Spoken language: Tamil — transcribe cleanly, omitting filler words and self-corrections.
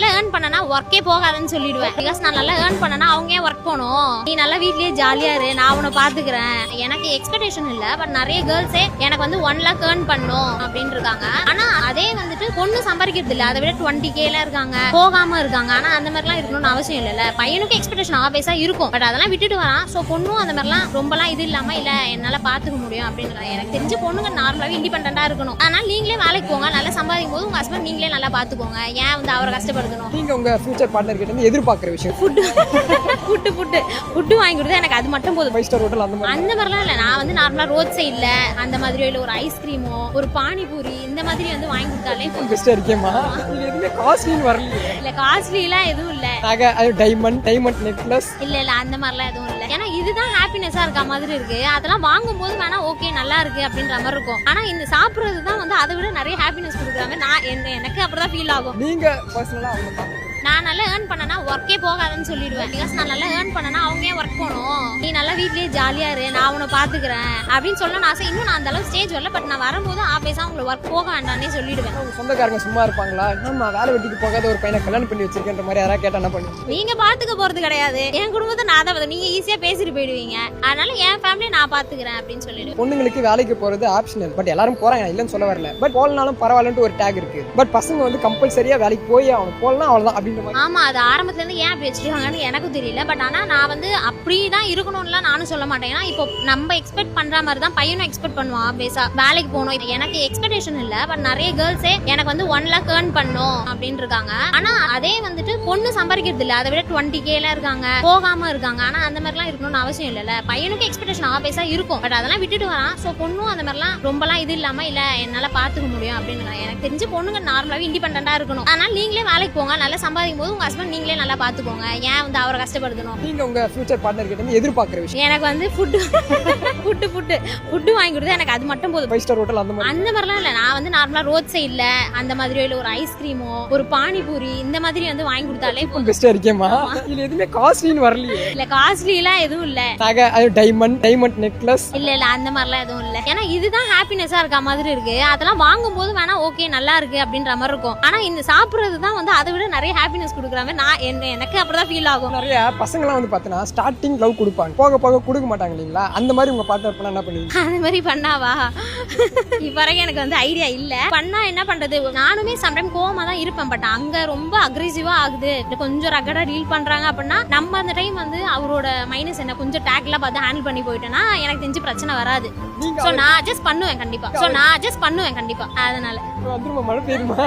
நல்லா ஏர்ன் பண்ணனா ஒர்க்கே போகாதுன்னு சொல்லிடுவேன். பிகாஸ் நான் நல்லா ஏர்ன் பண்ணனா அவங்க ஏன் ஒர்க் போகணும், நீ நல்லா வீட்லயே ஜாலியா இரு, நான் உன்னை பாத்துக்கிறேன். எனக்கு எக்ஸ்பெக்டேஷன் இல்ல, பட் நிறைய கேர்ள்ஸே எனக்கு வந்து 1 lakh ஏர்ன் பண்ணும் அப்படின்னு இருக்காங்க. ஆனா அதே வந்துட்டு பொண்ணு சம்பாதிக்கிறது இல்ல, அதை விட 20K இருக்காங்க, போகாம இருக்காங்க. ஆனா அந்த மாதிரிலாம் இருக்கணும்னு அவசியம் இல்ல. பையனுக்கு எக்ஸ்பெக்டேஷன் ஆபேஸா இருக்கும், பட் அதெல்லாம் விட்டுட்டு வரான். சோ பொண்ணும் அந்த மாதிரிலாம் ரொம்பலாம் இது இல்லாம இல்ல என்னால பாத்துக்க முடியும் அப்படின்னு. எனக்கு தெரிஞ்ச பொண்ணுங்க நார்மலாவே இண்டிபெண்டா இருக்கணும். அதனால நீங்களே வேலைக்கு போங்க, நல்லா சம்பாதிக்கும் போது உங்க ஹஸ்பண்ட் நீங்களே நல்லா பாத்துக்கோங்க. ஏன் வந்து அவரை கஷ்டப்படுத்தணும்? நீங்க உங்க ஃபியூச்சர் பார்ட்னர் கிட்ட இருந்து எதிர்பார்க்குற விஷயம் ஃபுட்டு வாங்கி கொடுத்தா எனக்கு அது மட்டும் போதும். 5 ஸ்டார் ஹோட்டல் அந்த மாதிரிலாம் இல்ல. நான் வந்து நார்மலா ரோட் சைட்ல அந்த மாதிரி இல்ல ஒரு ஐஸ்கிரீமோ ஒரு பானிபூரி இந்த மாதிரி வந்து வாங்கி கொடுத்தாலே பெஸ்டா இருக்கேமா. இது எதுவுமே காஸ்ட்லின்னு வரல. இல்ல காஸ்ட்லிலாம் எதுவும் இல்ல. அது டைமண்ட் நெக்லஸ் இல்ல அந்த மாதிரிலாம் எதுவும் இல்ல. ஏன்னா இதுதான் ஹாப்பினஸா இருக்க மாதிரி இருக்கு. அதெல்லாம் வாங்கும்போது வேணா ஓகே நல்லா இருக்கு அப்படின்ற மாதிரி இருக்கும். ஆனா இந்த சாப்பிடுறது தான் வந்து அதை விட நிறைய ஹாப்பினஸ் கொடுக்குறாங்க. நான் எனக்கு அப்படிதான் ஃபீல் ஆகும். நீங்க பர்சனலா அவங்க நான் நல்லா ஏர்ன் பண்ணனா ஒர்க்கே போகாதுன்னு சொல்லிடுவேன். பிகாஸ் நான் நல்லா ஏர்ன் பண்ணனா அவங்க ஏன் ஒர்க் போகணும், நீ நல்லா வீட்லயே ஜாலியா இரு, நான் உன்னை பாத்துக்கிறேன் அப்படின்னு சொல்லணும்னு ஆசை. இன்னும் நான் அந்த அளவுக்கு ஸ்டேஜ் வரல, பட் நான் வரும்போது ஆபேஸா உங்களுக்கு ஒர்க் போக வேண்டாம்னே சொல்லிடுவேன். சொந்தக்காரங்க சும்மா இருப்பாங்களா, நம்ம வேலை வெட்டிக்கு போகாத ஒரு பையனை கல்யாணம் பண்ணி வச்சிருக்கேன்ற மாதிரி யாராவது கேட்டா என்ன பண்ணுவீங்க? நீங்க பாத்துக்க போறது கிடையாது, என் குடும்பத்தை நான் தான் நீங்க ஈஸியா பேசிட்டு போயிடுவீங்க. அதனால என் ஃபேமிலியை நான் பாத்துக்கிறேன் அப்படின்னு சொல்லிடுவேன். பொண்ணுங்களுக்கு வேலைக்கு போறது ஆப்ஷனல், பட் எல்லாரும் போறாங்க, இல்லன்னு சொல்ல வரல. பட் போலனாலும் பரவாயில்லன்ட்டு ஒரு டேக் இருக்கு. பட் பசங்க வந்து கம்பல்சரியா வேலைக்கு போய் அவங்க போலனா அவ்வளவுதான் அப்படின்ற மாதிரி. ஆமா, அது ஆரம்பத்துல இருந்து ஏன் அப்படி வச்சிருக்காங்கன்னு எனக்கும் தெரியல. பட் ஆனா நான் வந்து அப்படிதான் இருக்கணும்லாம் நானும் சொல்ல மாட்டேன். ஏன்னா இப்போ நம்ம எக்ஸ்பெக்ட் பண்ற மாதிரி தான் பையனும் எக்ஸ்பெக்ட் பண்ணுவான். பேசா வேலைக்கு போகணும், எனக்கு எக்ஸ்பெக்டேஷன் இல்ல, பட் நிறைய கேர்ள்ஸே எனக்கு வந்து 1 lakh ஏர்ன் பண்ணும் அப்படின்னு இருக்காங்க. ஆனா அதே வந்துட்டு பொண்ணு சம்பாதிக்கிறது இல்ல, அதை விட 20K இருக்காங்க, போகாம இருக்காங்க. ஆனா அந்த மாதிரிலாம் இருக்கணும்னு அவசியம் இல்ல. பையனுக்கு எக்ஸ்பெக்டேஷன் ஆபேஸா இருக்கும், பட் அதெல்லாம் விட்டுட்டு வரான். சோ பொண்ணும் அந்த மாதிரிலாம் ரொம்பலாம் இது இல்லாம இல்ல என்னால பாத்துக்க முடியும் அப்படின்னு. எனக்கு தெரிஞ்ச பொண்ணுங்க நார்மலாவே இண்டிபெண்டா இருக்கணும். அதனால நீங்களே வேலைக்கு போங்க, நல்லா சம்பாதிக்கும் போது உங்க ஹஸ்பண்ட் நீங்களே நல்லா பாத்துக்கோங்க. ஏன் வந்து அவரை கஷ்டப்படுத்தணும்? நீங்க உங்க ஃபியூச்சர் பார்ட்னர் கிட்ட இருந்து எதிர்பார்க்குற விஷயம்? எனக்கு வந்து ஃபுட்டு வாங்கி கொடுத்தா எனக்கு அது மட்டும் போதும். 5 ஸ்டார் ஹோட்டல் அந்த மாதிரிலாம் இல்ல. நான் வந்து நார்மலா ரோட் சைட்ல அந்த மாதிரி இல்ல ஒரு ஐஸ்கிரீமோ ஒரு பானிபூரி இந்த மாதிரி வந்து வாங்கி கொடுத்தாலே பெஸ்டா இருக்கேமா. இது எதுவுமே காஸ்ட்லின்னு வரலையே. இல்ல காஸ்ட்லிலாம் எதுவும் இல்ல. அது டைமண்ட் நெக்லஸ் இல்ல அந்த மாதிரிலாம் எதுவும் இல்ல. ஏன்னா இதுதான் ஹாப்பினஸா இருக்க மாதிரி இருக்கு. அதெல்லாம் வாங்கும்போது வேணா ஓகே நல்லா இருக்கு அப்படின்ற மாதிரி இருக்கும். ஆனா இந்த சாப்பிடுறது தான் வந்து அதை விட நிறைய ஹாப்பினஸ் கொடுக்குறாங்க. நான் எனக்கு அப்படிதான் ஃபீல் ஆகும். நிறைய பசங்களாம் வந்து பார்த்தீங்கன்னா ஸ்டார்டிங் லவ் கொடுப்பாங்க, போக போக கொடுக்க மாட்டாங்க இல்லைங்களா? அந்த மாதிரி உங்க பார்ட்னர் பண்ணா என்ன பண்ணுவீங்க? அந்த மாதிரி பண்ணாவா? இப்ப வரைக்கும் எனக்கு வந்து ஐடியா இல்ல. பண்ணா என்ன பண்றது? நானுமே சம்டைம் கோவமா தான் இருப்பேன். பட் அங்க ரொம்ப அக்ரெசிவா ஆகுது, கொஞ்சம் ரகடா டீல் பண்றாங்க அப்படின்னா நம்ம அந்த டைம் வந்து அவரோட மைனஸ் என்ன கொஞ்சம் டேக்லாம் பார்த்து ஹேண்டில் பண்ணி போயிட்டேன்னா எனக்கு தெரிஞ்சு பிரச்சனை வராது. சோ நான் அட்ஜஸ்ட் பண்ணுவேன் கண்டிப்பா. அதனால மழை பெய்யுமா?